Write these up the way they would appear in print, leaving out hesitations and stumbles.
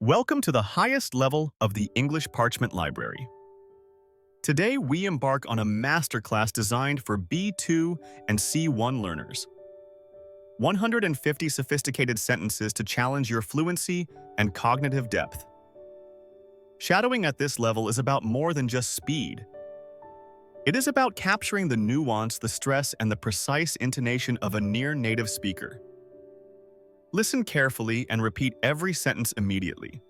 Welcome to the highest level of the English Parchment Library. Today, we embark on a masterclass designed for B2 and C1 learners. 150 sophisticated sentences to challenge your fluency and cognitive depth. Shadowing at this level is about more than just speed. It is about capturing the nuance, the stress, and the precise intonation of a near-native speaker. Listen carefully and repeat every sentence immediately.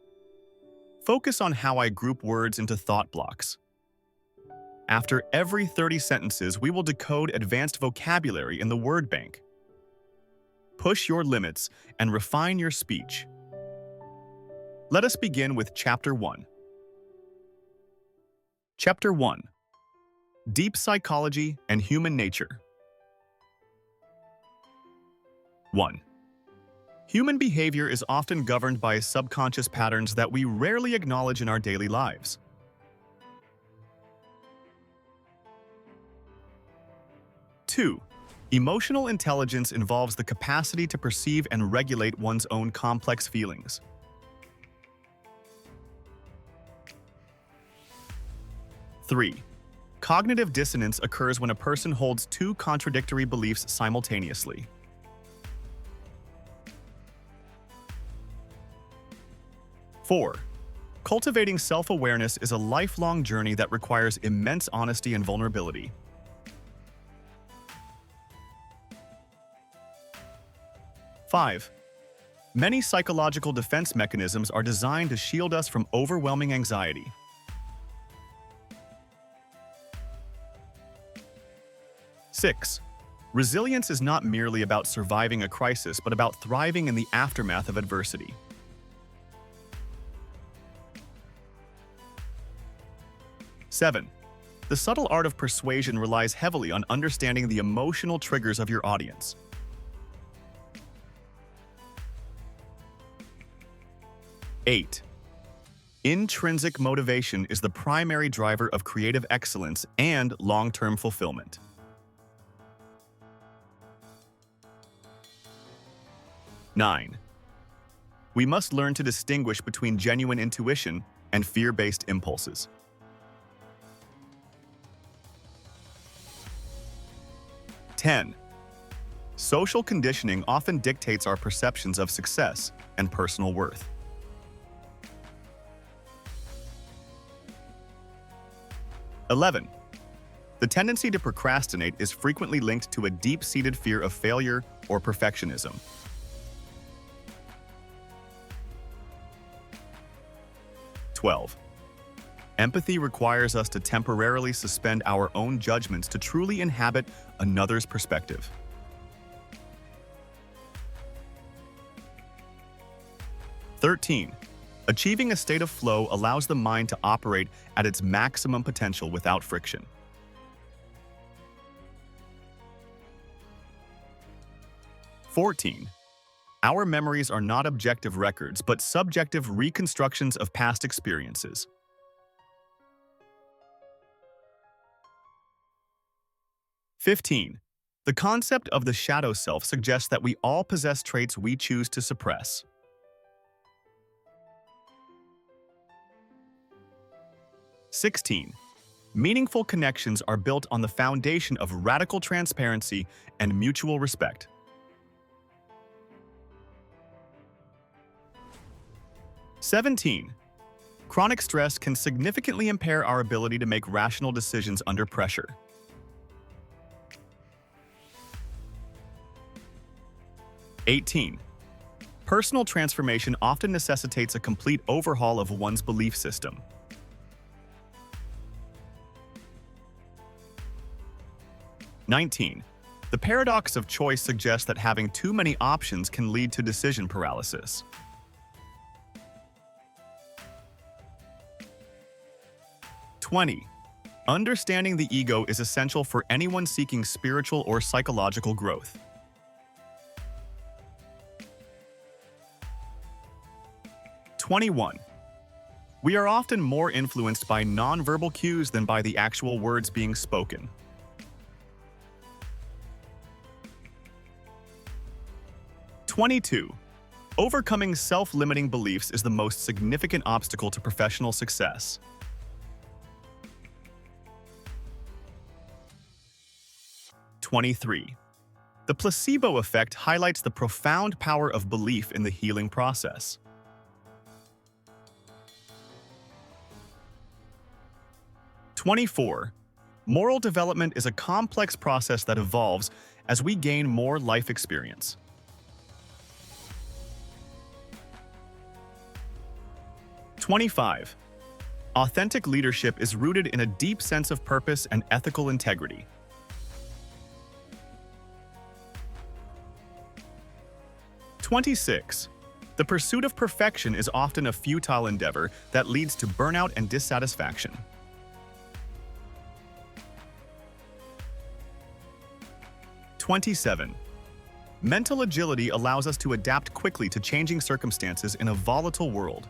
Focus on how I group words into thought blocks. After every 30 sentences, we will decode advanced vocabulary in the word bank. Push your limits and refine your speech. Let us begin with Chapter 1. Chapter 1. Deep Psychology and Human Nature. 1. Human behavior is often governed by subconscious patterns that we rarely acknowledge in our daily lives. Two, emotional intelligence involves the capacity to perceive and regulate one's own complex feelings. 3. Cognitive dissonance occurs when a person holds two contradictory beliefs simultaneously. 4. Cultivating self-awareness is a lifelong journey that requires immense honesty and vulnerability. 5. Many psychological defense mechanisms are designed to shield us from overwhelming anxiety. 6. Resilience is not merely about surviving a crisis, but about thriving in the aftermath of adversity. 7. The subtle art of persuasion relies heavily on understanding the emotional triggers of your audience. 8. Intrinsic motivation is the primary driver of creative excellence and long-term fulfillment. 9. We must learn to distinguish between genuine intuition and fear-based impulses. 10. Social conditioning often dictates our perceptions of success and personal worth. 11. The tendency to procrastinate is frequently linked to a deep-seated fear of failure or perfectionism. 12. Empathy requires us to temporarily suspend our own judgments to truly inhabit another's perspective. 13. Achieving a state of flow allows the mind to operate at its maximum potential without friction. 14. Our memories are not objective records, but subjective reconstructions of past experiences. 15. The concept of the shadow self suggests that we all possess traits we choose to suppress. 16. Meaningful connections are built on the foundation of radical transparency and mutual respect. 17. Chronic stress can significantly impair our ability to make rational decisions under pressure. 18. Personal transformation often necessitates a complete overhaul of one's belief system. 19. The paradox of choice suggests that having too many options can lead to decision paralysis. 20. Understanding the ego is essential for anyone seeking spiritual or psychological growth. 21. We are often more influenced by nonverbal cues than by the actual words being spoken. 22. Overcoming self-limiting beliefs is the most significant obstacle to professional success. '23. The placebo effect highlights the profound power of belief in the healing process. '24. Moral development is a complex process that evolves as we gain more life experience. '25. Authentic leadership is rooted in a deep sense of purpose and ethical integrity. '26. The pursuit of perfection is often a futile endeavor that leads to burnout and dissatisfaction. '27. Mental agility allows us to adapt quickly to changing circumstances in a volatile world.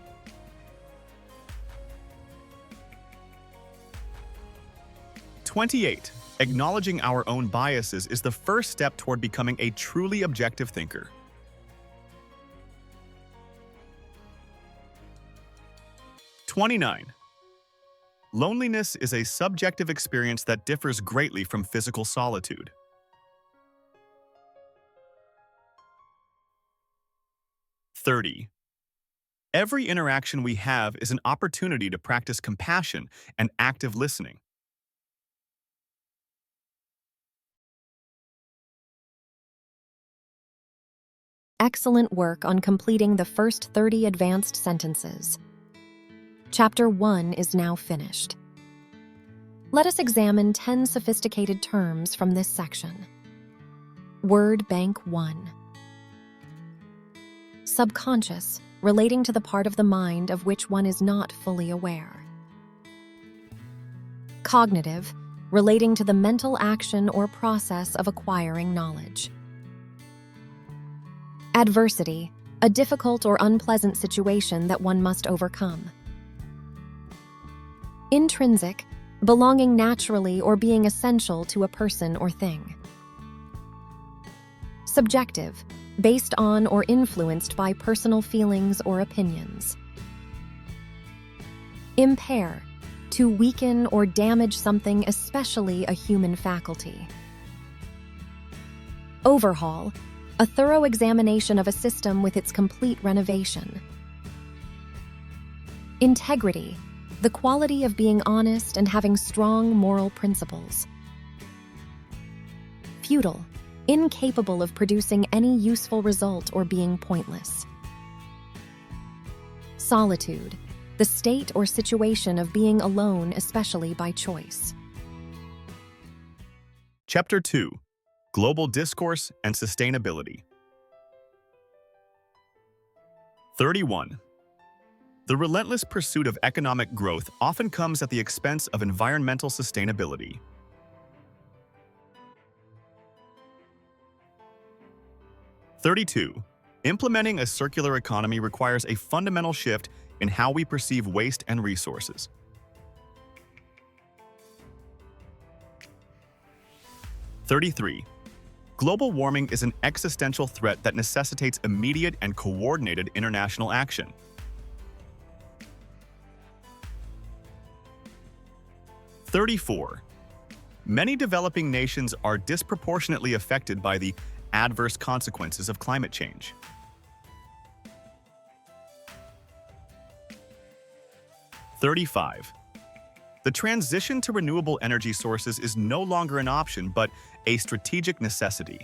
'28. Acknowledging our own biases is the first step toward becoming a truly objective thinker. '29. Loneliness is a subjective experience that differs greatly from physical solitude. '30. Every interaction we have is an opportunity to practice compassion and active listening. Excellent work on completing the first 30 advanced sentences. Chapter 1 is now finished. Let us examine 10 sophisticated terms from this section. Word Bank 1. Subconscious, relating to the part of the mind of which one is not fully aware. Cognitive, relating to the mental action or process of acquiring knowledge. Adversity, a difficult or unpleasant situation that one must overcome. Intrinsic, belonging naturally or being essential to a person or thing. Subjective, based on or influenced by personal feelings or opinions. Impair, to weaken or damage something, especially a human faculty. Overhaul, a thorough examination of a system with its complete renovation. Integrity, the quality of being honest and having strong moral principles. Futile, incapable of producing any useful result or being pointless. Solitude, the state or situation of being alone, especially by choice. Chapter 2. Global Discourse and Sustainability. 31. The relentless pursuit of economic growth often comes at the expense of environmental sustainability. 32. Implementing a circular economy requires a fundamental shift in how we perceive waste and resources. 33. Global warming is an existential threat that necessitates immediate and coordinated international action. 34. Many developing nations are disproportionately affected by the adverse consequences of climate change. 35. The transition to renewable energy sources is no longer an option, but a strategic necessity.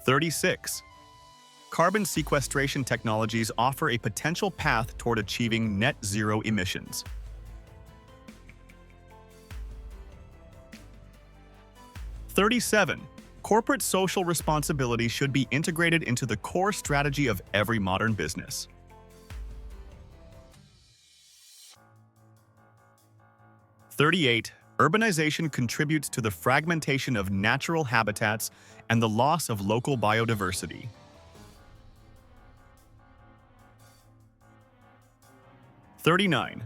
36. Carbon sequestration technologies offer a potential path toward achieving net zero emissions. 37. Corporate social responsibility should be integrated into the core strategy of every modern business. 38. Urbanization contributes to the fragmentation of natural habitats and the loss of local biodiversity. 39.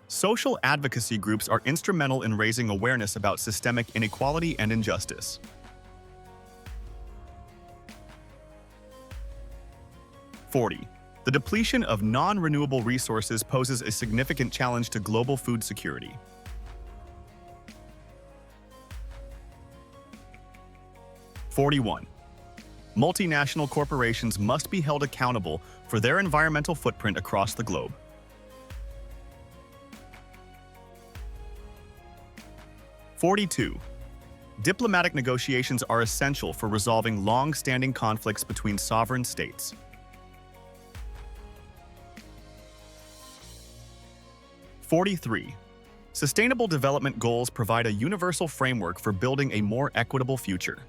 Social advocacy groups are instrumental in raising awareness about systemic inequality and injustice. 40. The depletion of non-renewable resources poses a significant challenge to global food security. 41. Multinational corporations must be held accountable for their environmental footprint across the globe. 42. Diplomatic negotiations are essential for resolving long-standing conflicts between sovereign states. 43. Sustainable development goals provide a universal framework for building a more equitable future.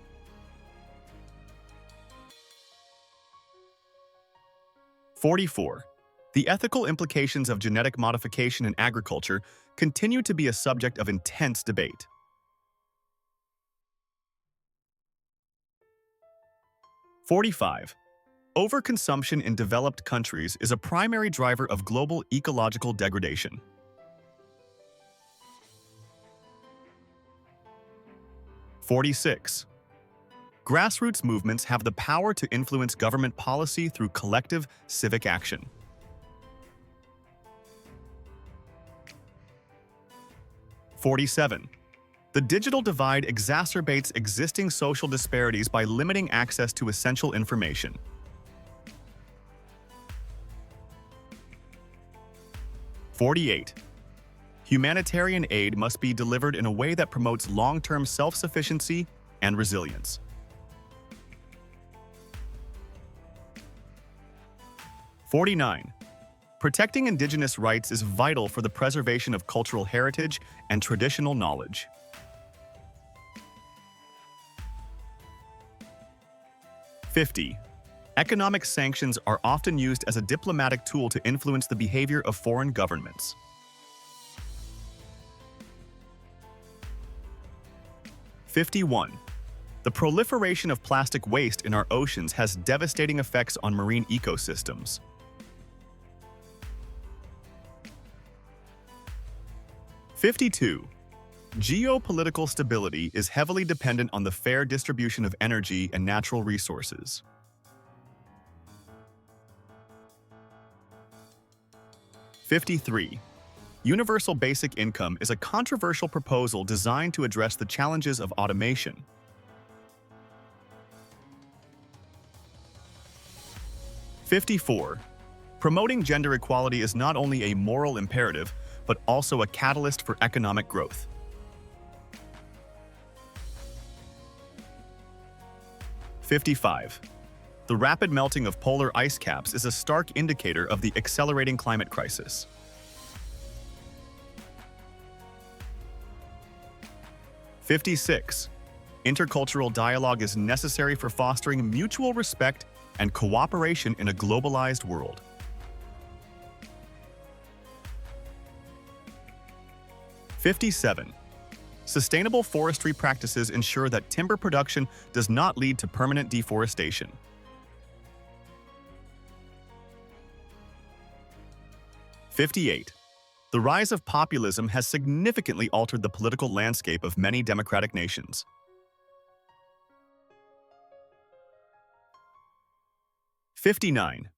44. The ethical implications of genetic modification in agriculture continue to be a subject of intense debate. 45. Overconsumption in developed countries is a primary driver of global ecological degradation. 46. Grassroots movements have the power to influence government policy through collective civic action. 47. The digital divide exacerbates existing social disparities by limiting access to essential information. 48. Humanitarian aid must be delivered in a way that promotes long-term self-sufficiency and resilience. 49. Protecting indigenous rights is vital for the preservation of cultural heritage and traditional knowledge. 50. Economic sanctions are often used as a diplomatic tool to influence the behavior of foreign governments. 51. The proliferation of plastic waste in our oceans has devastating effects on marine ecosystems. 52. Geopolitical stability is heavily dependent on the fair distribution of energy and natural resources. 53. Universal basic income is a controversial proposal designed to address the challenges of automation. 54. Promoting gender equality is not only a moral imperative, but also a catalyst for economic growth. 55. The rapid melting of polar ice caps is a stark indicator of the accelerating climate crisis. 56. Intercultural dialogue is necessary for fostering mutual respect and cooperation in a globalized world. 57. Sustainable forestry practices ensure that timber production does not lead to permanent deforestation. 58. The rise of populism has significantly altered the political landscape of many democratic nations. 59.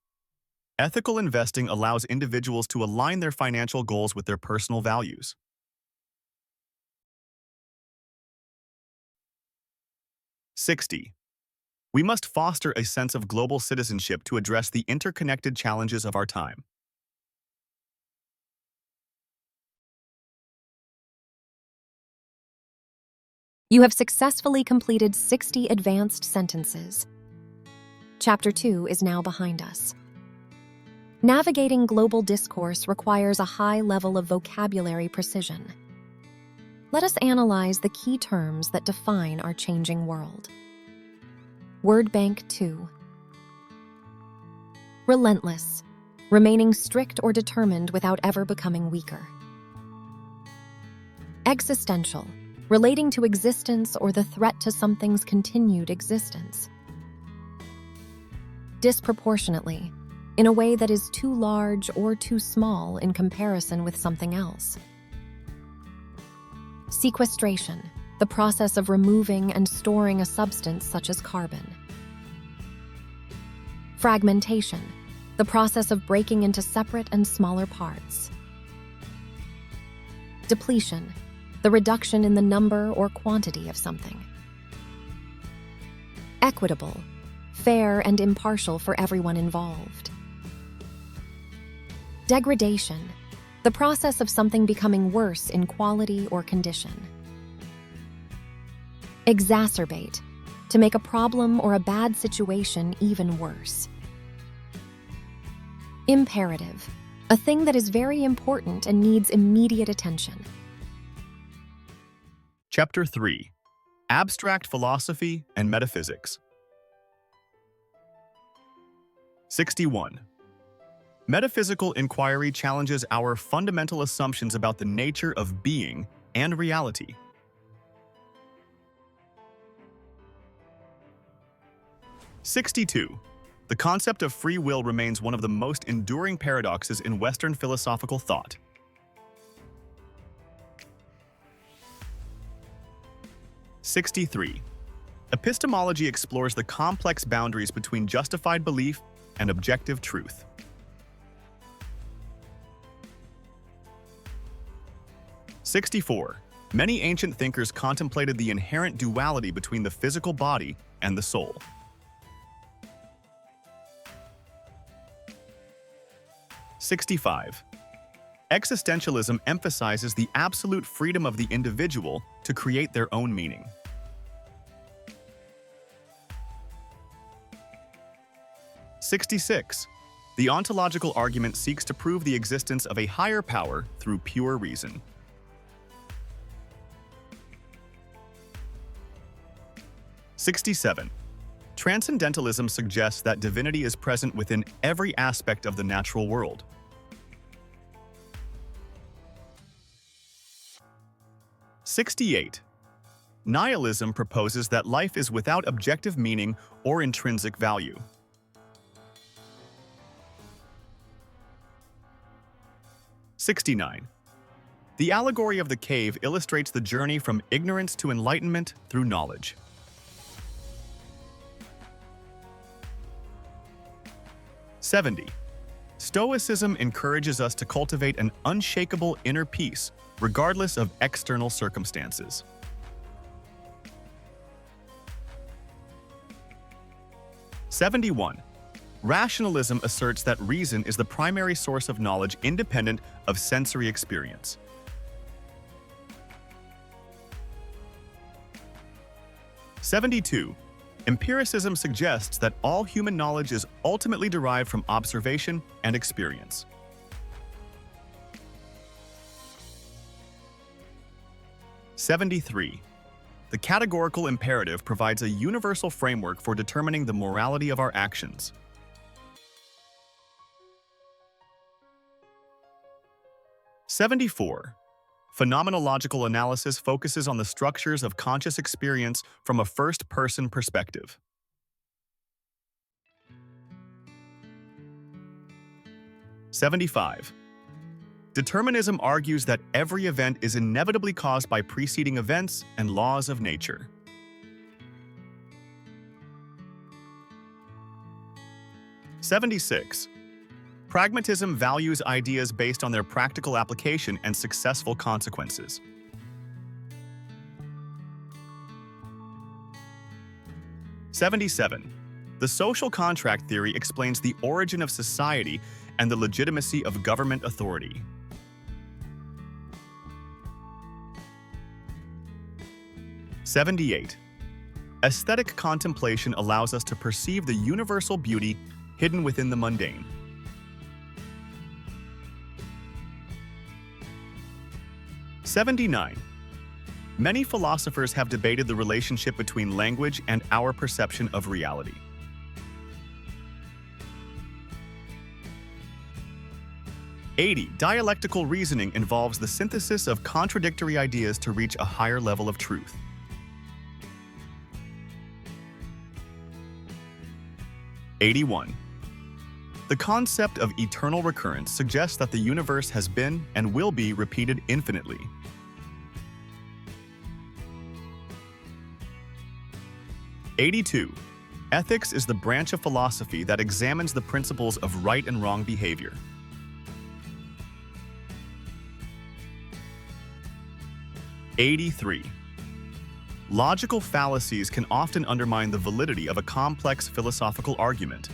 Ethical investing allows individuals to align their financial goals with their personal values. 60. We must foster a sense of global citizenship to address the interconnected challenges of our time. You have successfully completed 60 advanced sentences. Chapter 2 is now behind us. Navigating global discourse requires a high level of vocabulary precision. Let us analyze the key terms that define our changing world. Word Bank 2. Relentless, remaining strict or determined without ever becoming weaker. Existential, relating to existence or the threat to something's continued existence. Disproportionately, in a way that is too large or too small in comparison with something else. Sequestration, the process of removing and storing a substance such as carbon. Fragmentation, the process of breaking into separate and smaller parts. Depletion, the reduction in the number or quantity of something. Equitable, fair and impartial for everyone involved. Degradation, the process of something becoming worse in quality or condition. Exacerbate, to make a problem or a bad situation even worse. Imperative, a thing that is very important and needs immediate attention. Chapter 3. Abstract Philosophy and Metaphysics. 61. Metaphysical inquiry challenges our fundamental assumptions about the nature of being and reality. '62. The concept of free will remains one of the most enduring paradoxes in Western philosophical thought. '63. Epistemology explores the complex boundaries between justified belief and objective truth. '64. Many ancient thinkers contemplated the inherent duality between the physical body and the soul. '65. Existentialism emphasizes the absolute freedom of the individual to create their own meaning. '66. The ontological argument seeks to prove the existence of a higher power through pure reason. '67. Transcendentalism suggests that divinity is present within every aspect of the natural world. '68. Nihilism proposes that life is without objective meaning or intrinsic value. '69. The allegory of the cave illustrates the journey from ignorance to enlightenment through knowledge. '70. Stoicism encourages us to cultivate an unshakable inner peace, regardless of external circumstances. '71. Rationalism asserts that reason is the primary source of knowledge independent of sensory experience. '72. Empiricism suggests that all human knowledge is ultimately derived from observation and experience. '73. The categorical imperative provides a universal framework for determining the morality of our actions. '74. Phenomenological analysis focuses on the structures of conscious experience from a first-person perspective. '75. Determinism argues that every event is inevitably caused by preceding events and laws of nature. '76. Pragmatism values ideas based on their practical application and successful consequences. '77. The social contract theory explains the origin of society and the legitimacy of government authority. '78. Aesthetic contemplation allows us to perceive the universal beauty hidden within the mundane. '79. Many philosophers have debated the relationship between language and our perception of reality. '80. Dialectical reasoning involves the synthesis of contradictory ideas to reach a higher level of truth. '81. The concept of eternal recurrence suggests that the universe has been and will be repeated infinitely. '82. Ethics is the branch of philosophy that examines the principles of right and wrong behavior. '83. Logical fallacies can often undermine the validity of a complex philosophical argument.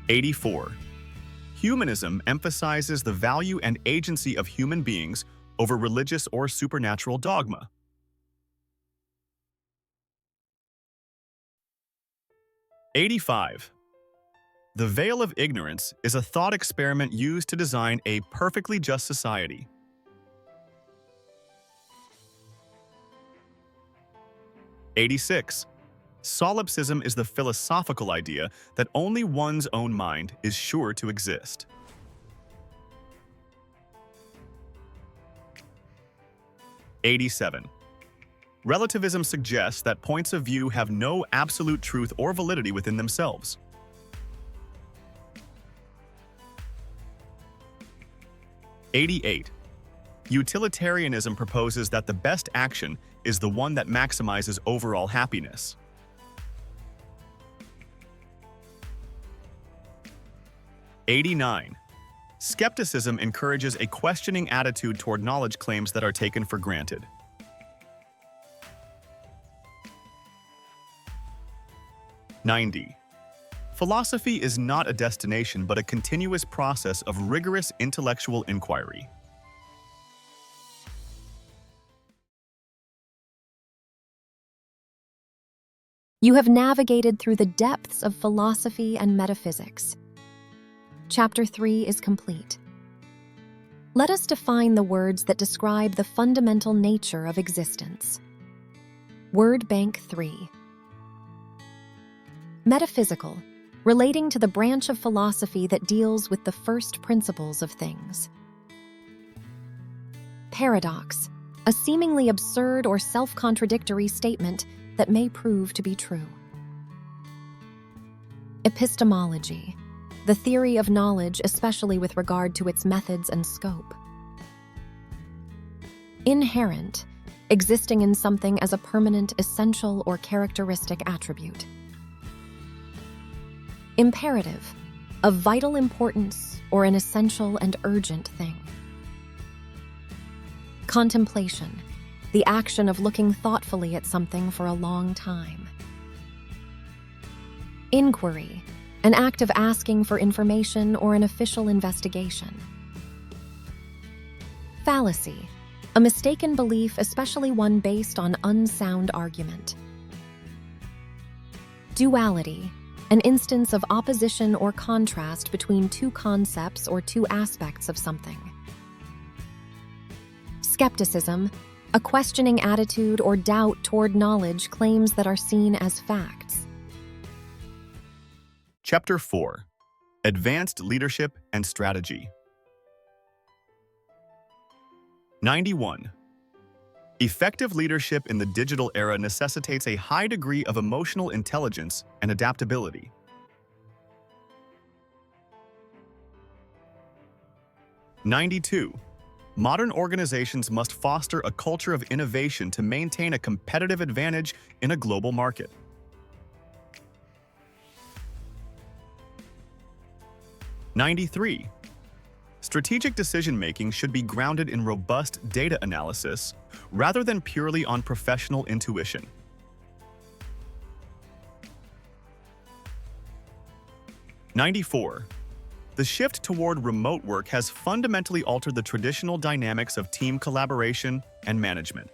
'84. Humanism emphasizes the value and agency of human beings over religious or supernatural dogma. '85. The veil of ignorance is a thought experiment used to design a perfectly just society. '86. Solipsism is the philosophical idea that only one's own mind is sure to exist. '87. Relativism suggests that points of view have no absolute truth or validity within themselves. '88. Utilitarianism proposes that the best action is the one that maximizes overall happiness. '89. Skepticism encourages a questioning attitude toward knowledge claims that are taken for granted. '90. Philosophy is not a destination but a continuous process of rigorous intellectual inquiry. You have navigated through the depths of philosophy and metaphysics. Chapter 3 is complete. Let us define the words that describe the fundamental nature of existence. Word Bank 3. Metaphysical, relating to the branch of philosophy that deals with the first principles of things. Paradox, a seemingly absurd or self-contradictory statement that may prove to be true. Epistemology, the theory of knowledge, especially with regard to its methods and scope. Inherent, existing in something as a permanent, essential, or characteristic attribute. Imperative, of vital importance or an essential and urgent thing. Contemplation, the action of looking thoughtfully at something for a long time. Inquiry, an act of asking for information or an official investigation. Fallacy, a mistaken belief, especially one based on unsound argument. Duality, an instance of opposition or contrast between two concepts or two aspects of something. Skepticism, a questioning attitude or doubt toward knowledge claims that are seen as facts. Chapter 4. Advanced Leadership and Strategy. 91. Effective leadership in the digital era necessitates a high degree of emotional intelligence and adaptability. 92. Modern organizations must foster a culture of innovation to maintain a competitive advantage in a global market. 93. Strategic decision-making should be grounded in robust data analysis rather than purely on professional intuition. 94. The shift toward remote work has fundamentally altered the traditional dynamics of team collaboration and management.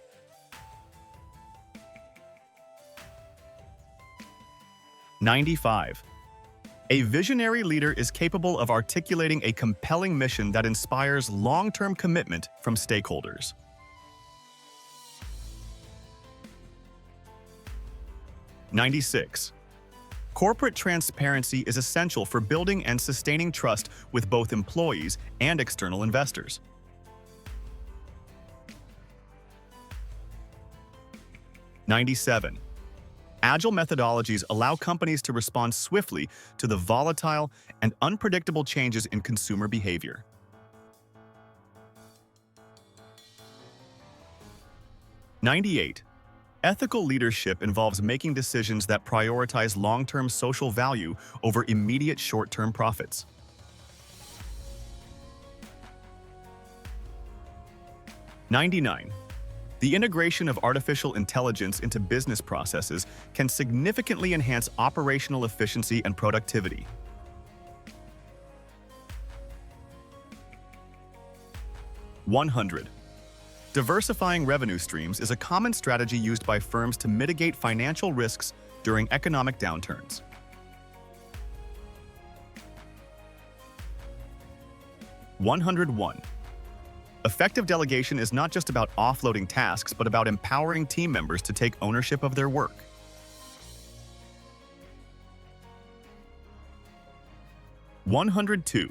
95. A visionary leader is capable of articulating a compelling mission that inspires long-term commitment from stakeholders. 96. Corporate transparency is essential for building and sustaining trust with both employees and external investors. 97. Agile methodologies allow companies to respond swiftly to the volatile and unpredictable changes in consumer behavior. 98. Ethical leadership involves making decisions that prioritize long-term social value over immediate short-term profits. 99. The integration of artificial intelligence into business processes can significantly enhance operational efficiency and productivity. 100. Diversifying revenue streams is a common strategy used by firms to mitigate financial risks during economic downturns. 101. Effective delegation is not just about offloading tasks, but about empowering team members to take ownership of their work. 102.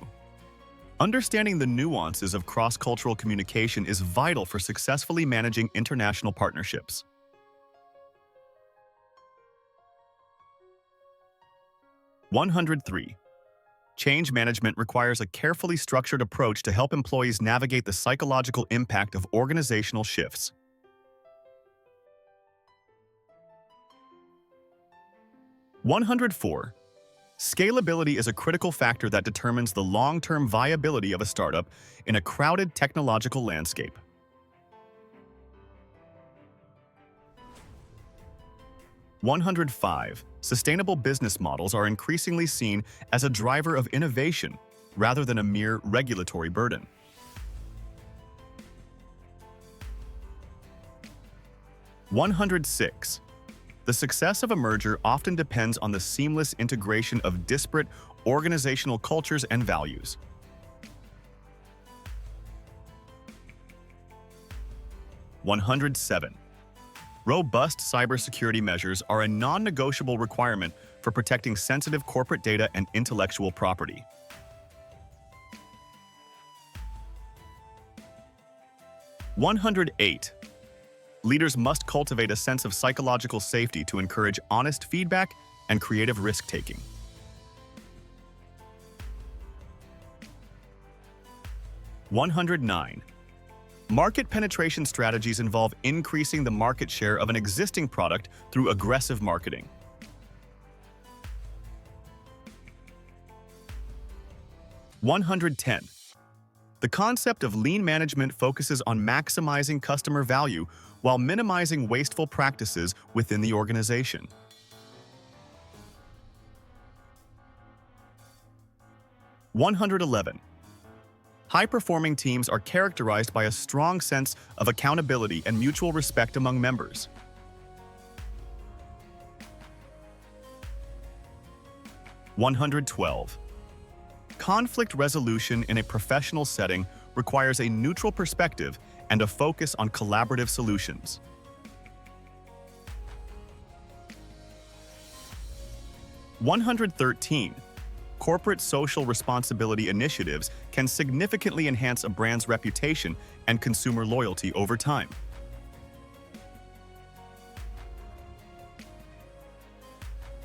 Understanding the nuances of cross-cultural communication is vital for successfully managing international partnerships. 103. Change management requires a carefully structured approach to help employees navigate the psychological impact of organizational shifts. 104. Scalability is a critical factor that determines the long-term viability of a startup in a crowded technological landscape. 105. Sustainable business models are increasingly seen as a driver of innovation rather than a mere regulatory burden. 106. The success of a merger often depends on the seamless integration of disparate organizational cultures and values. 107. Robust cybersecurity measures are a non-negotiable requirement for protecting sensitive corporate data and intellectual property. 108. Leaders must cultivate a sense of psychological safety to encourage honest feedback and creative risk-taking. 109. Market penetration strategies involve increasing the market share of an existing product through aggressive marketing. 110. The concept of lean management focuses on maximizing customer value while minimizing wasteful practices within the organization. 111. High-performing teams are characterized by a strong sense of accountability and mutual respect among members. 112. Conflict resolution in a professional setting requires a neutral perspective and a focus on collaborative solutions. 113. Corporate social responsibility initiatives can significantly enhance a brand's reputation and consumer loyalty over time.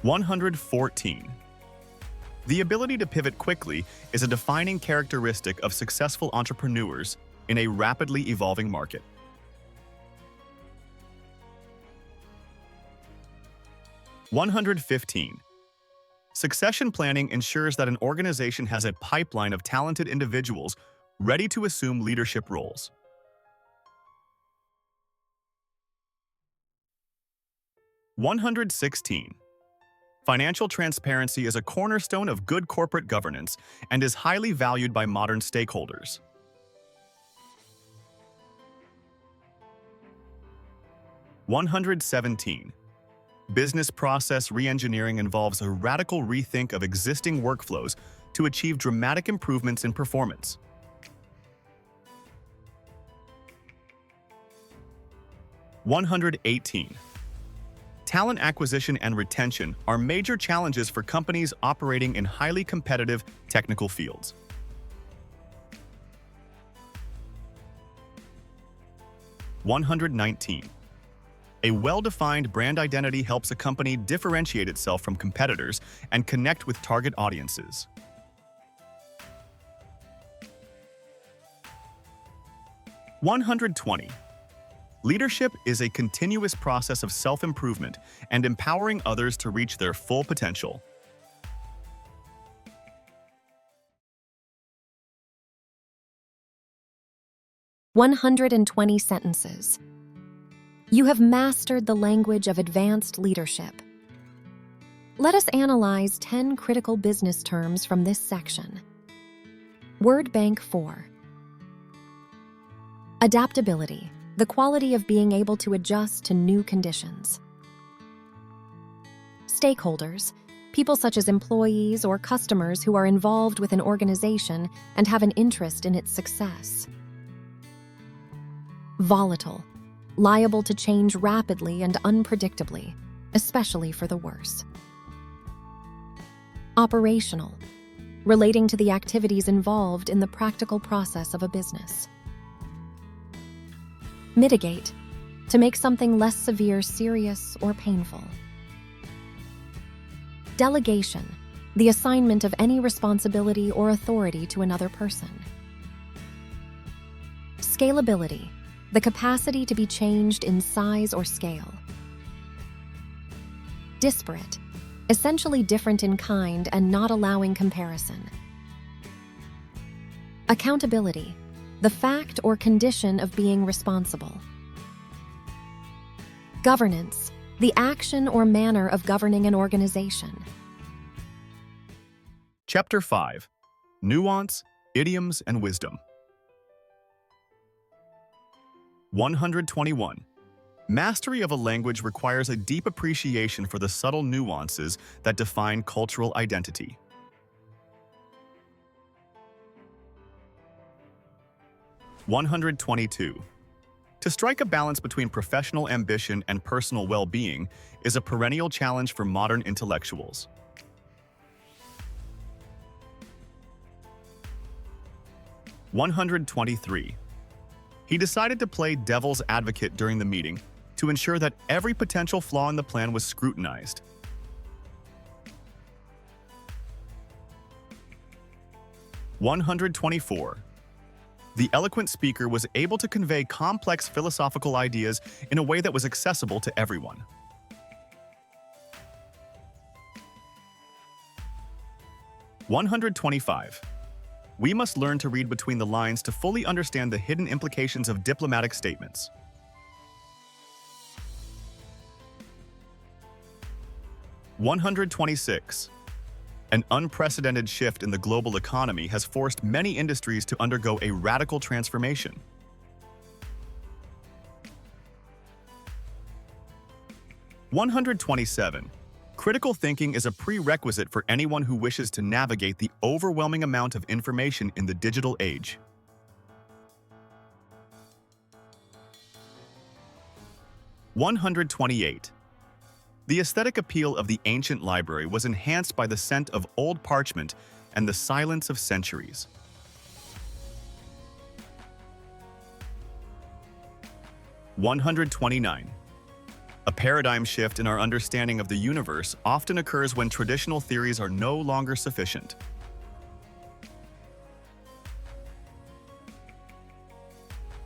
114. The ability to pivot quickly is a defining characteristic of successful entrepreneurs in a rapidly evolving market. 115. Succession planning ensures that an organization has a pipeline of talented individuals ready to assume leadership roles. 116. Financial transparency is a cornerstone of good corporate governance and is highly valued by modern stakeholders. 117. Business process reengineering involves a radical rethink of existing workflows to achieve dramatic improvements in performance. 118. Talent acquisition and retention are major challenges for companies operating in highly competitive technical fields. 119. A well-defined brand identity helps a company differentiate itself from competitors and connect with target audiences. 120. Leadership is a continuous process of self-improvement and empowering others to reach their full potential. "120 sentences. You have mastered the language of advanced leadership. Let us analyze 10 critical business terms from this section. Word Bank 4. Adaptability, the quality of being able to adjust to new conditions. Stakeholders, people such as employees or customers who are involved with an organization and have an interest in its success. Volatile, liable to change rapidly and unpredictably, especially for the worse. Operational, relating to the activities involved in the practical process of a business. Mitigate, to make something less severe serious or painful. Delegation, the assignment of any responsibility or authority to another person. Scalability, the capacity to be changed in size or scale. Disparate, essentially different in kind and not allowing comparison. Accountability, the fact or condition of being responsible. Governance, the action or manner of governing an organization. Chapter 5. Nuance, Idioms, and Wisdom. 121. Mastery of a language requires a deep appreciation for the subtle nuances that define cultural identity. 122. To strike a balance between professional ambition and personal well-being is a perennial challenge for modern intellectuals. 123. He decided to play devil's advocate during the meeting to ensure that every potential flaw in the plan was scrutinized. 124. The eloquent speaker was able to convey complex philosophical ideas in a way that was accessible to everyone. 125. We must learn to read between the lines to fully understand the hidden implications of diplomatic statements. 126. An unprecedented shift in the global economy has forced many industries to undergo a radical transformation. 127. Critical thinking is a prerequisite for anyone who wishes to navigate the overwhelming amount of information in the digital age. 128. The aesthetic appeal of the ancient library was enhanced by the scent of old parchment and the silence of centuries. 129. A paradigm shift in our understanding of the universe often occurs when traditional theories are no longer sufficient.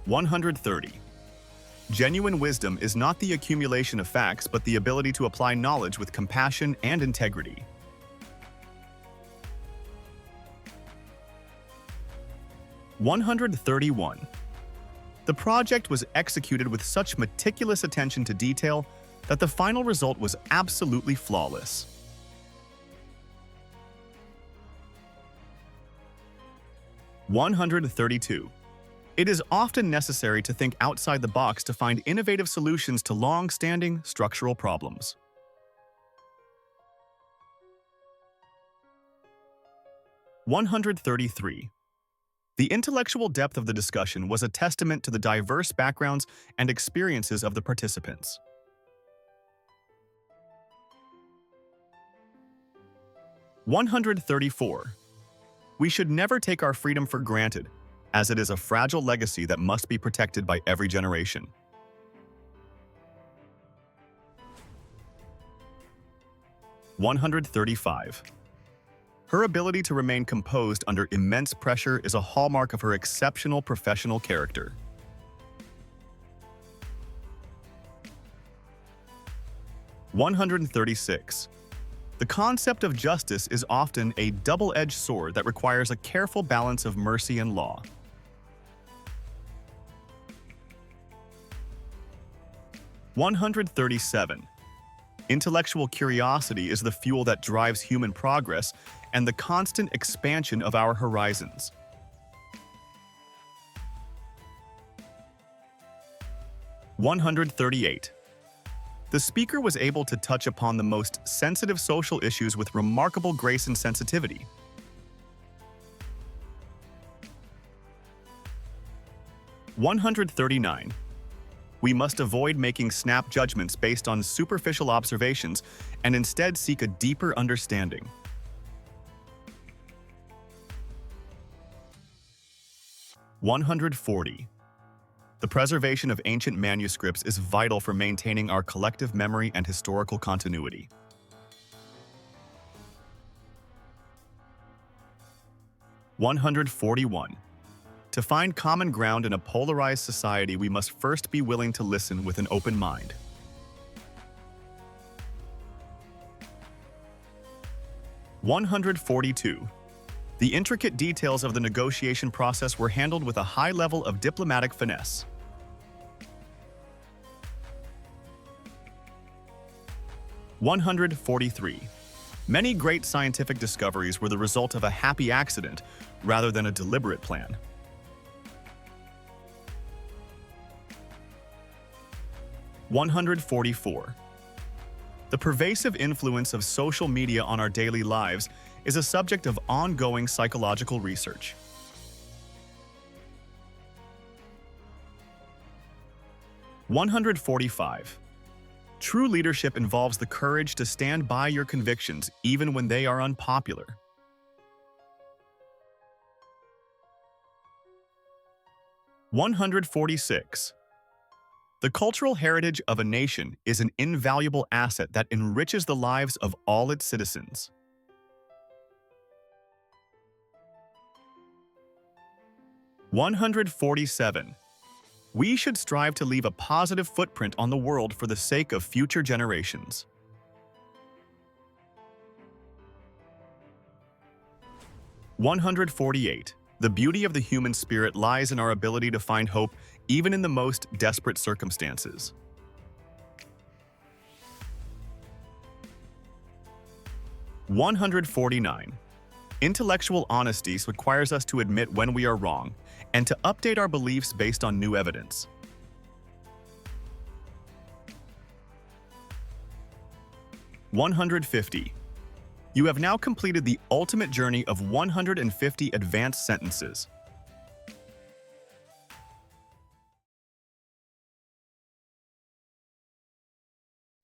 130. Genuine wisdom is not the accumulation of facts, but the ability to apply knowledge with compassion and integrity. 131. The project was executed with such meticulous attention to detail that the final result was absolutely flawless. 132. It is often necessary to think outside the box to find innovative solutions to long-standing structural problems. 133. The intellectual depth of the discussion was a testament to the diverse backgrounds and experiences of the participants. 134. We should never take our freedom for granted, as it is a fragile legacy that must be protected by every generation. 135. Her ability to remain composed under immense pressure is a hallmark of her exceptional professional character. 136. The concept of justice is often a double-edged sword that requires a careful balance of mercy and law. 137. Intellectual curiosity is the fuel that drives human progress and the constant expansion of our horizons. 138. The speaker was able to touch upon the most sensitive social issues with remarkable grace and sensitivity. 139. We must avoid making snap judgments based on superficial observations and instead seek a deeper understanding. 140. The preservation of ancient manuscripts is vital for maintaining our collective memory and historical continuity. 141. To find common ground in a polarized society, we must first be willing to listen with an open mind. 142. The intricate details of the negotiation process were handled with a high level of diplomatic finesse. 143. Many great scientific discoveries were the result of a happy accident rather than a deliberate plan. 144. The pervasive influence of social media on our daily lives is a subject of ongoing psychological research. 145. True leadership involves the courage to stand by your convictions even when they are unpopular. 146. The cultural heritage of a nation is an invaluable asset that enriches the lives of all its citizens. 147. We should strive to leave a positive footprint on the world for the sake of future generations. 148. The beauty of the human spirit lies in our ability to find hope even in the most desperate circumstances. 149. Intellectual honesty requires us to admit when we are wrong and to update our beliefs based on new evidence. 150. You have now completed the ultimate journey of 150 advanced sentences.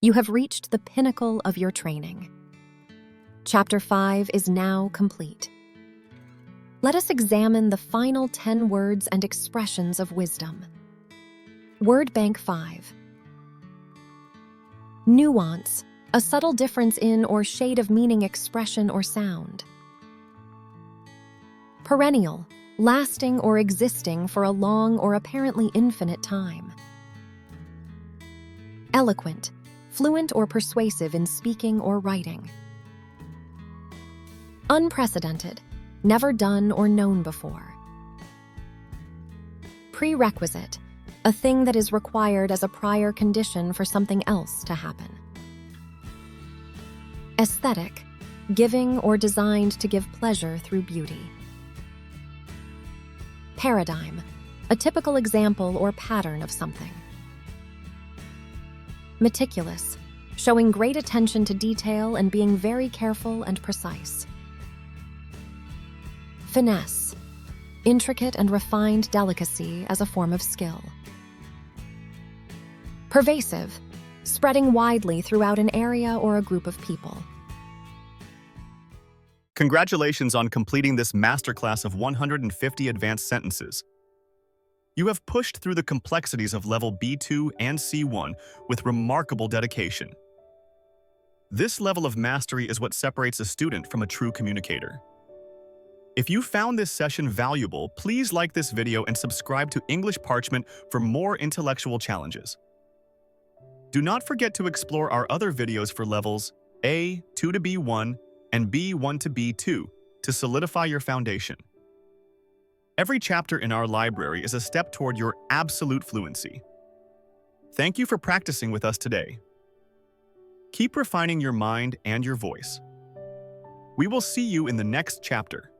You have reached the pinnacle of your training. Chapter 5 is now complete. Let us examine the final 10 words and expressions of wisdom. Word Bank 5. Nuance, a subtle difference in or shade of meaning, expression, or sound. Perennial, lasting or existing for a long or apparently infinite time. Eloquent, fluent or persuasive in speaking or writing. Unprecedented, never done or known before. Prerequisite, a thing that is required as a prior condition for something else to happen. Aesthetic, giving or designed to give pleasure through beauty. Paradigm, a typical example or pattern of something. Meticulous, showing great attention to detail and being very careful and precise. Finesse, intricate and refined delicacy as a form of skill. Pervasive, spreading widely throughout an area or a group of people. Congratulations on completing this masterclass of 150 advanced sentences. You have pushed through the complexities of level B2 and C1 with remarkable dedication. This level of mastery is what separates a student from a true communicator. If you found this session valuable, please like this video and subscribe to English Parchment for more intellectual challenges. Do not forget to explore our other videos for levels A2 to B1 and B1 to B2 to solidify your foundation. Every chapter in our library is a step toward your absolute fluency. Thank you for practicing with us today. Keep refining your mind and your voice. We will see you in the next chapter.